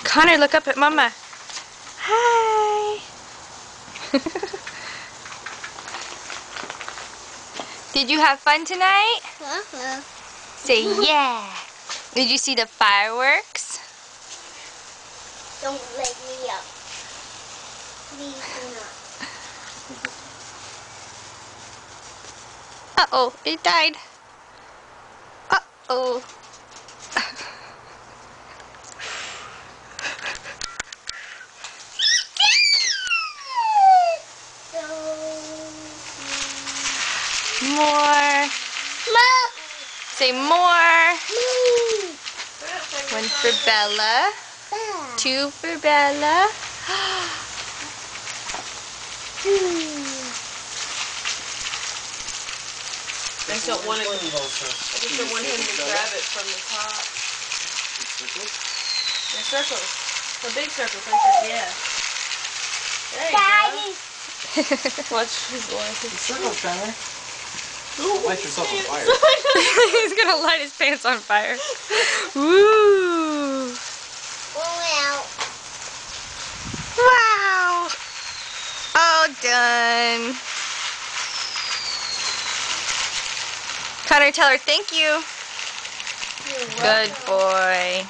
Connor, look up at Mama. Hi. Did you have fun tonight? Say yeah. Did you see the fireworks? Don't let me up. Please do not. Uh-oh, it died. Uh-oh. More. Say more. One for Bella. Two for Bella. I just don't want him to grab it from the top. The circles. The big circles. Yeah. There you go. Watch his light. The circle, Tyler. Light yourself on fire. He's gonna light his pants on fire. Woo! Wow! All done. Connor, tell her thank you. Good boy.